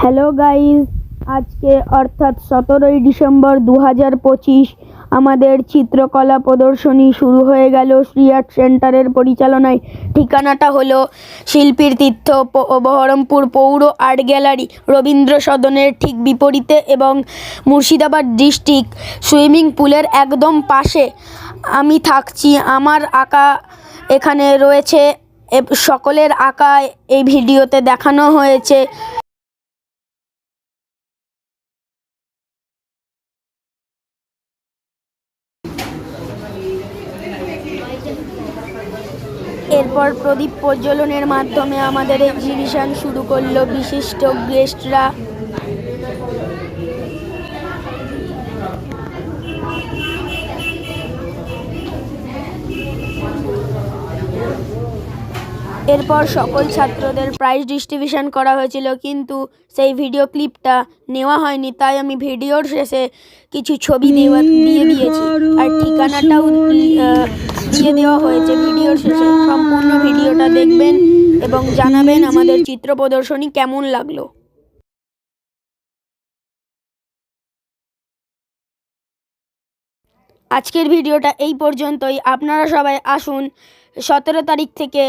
Hello guys, আজকে অর্থাৎ 17ই December 2025 আমাদের চিত্রকলা প্রদর্শনী শুরু হয়ে গেল শ্রী আর্ট সেন্টারের পরিচালনায়। ঠিকানাটা হলো শিল্পীর তীর্থ বহরমপুর পৌর আর্ট গ্যালারি, রবীন্দ্র সদনের ঠিক বিপরীতে এবং মুর্শিদাবাদ ডিস্ট্রিক্ট সুইমিং পুলের একদম পাশে আমি থাকছি। আমার আঁকা এখানে রয়েছে, সকলের আঁকা এই ভিডিওতে দেখানো হয়েছে। এরপর প্রদীপ প্রজ্বলনের মাধ্যমে আমাদের এক্সিবিশন শুরু করলো বিশিষ্ট গেস্টরা। এরপর সকল ছাত্রদের প্রাইজ ডিস্ট্রিবিউশন করা হয়েছিল, কিন্তু সেই ভিডিও ক্লিপটা নেওয়া হয়নি, তাই আমি ভিডিওর শেষে কিছু ছবি দিয়ে দিয়েছি আর ঠিকানাটাও দিয়ে দেওয়া হয়েছে ভিডিওর শেষে। সম্পূর্ণ ভিডিওটা দেখবেন এবং জানাবেন আমাদের চিত্র প্রদর্শনী কেমন লাগলো। আজকের ভিডিওটা এই পর্যন্তই। আপনারা সবাই আসুন 17 তারিখ থেকে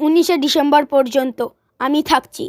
19শে ডিসেম্বর পর্যন্ত আমি থাকছি।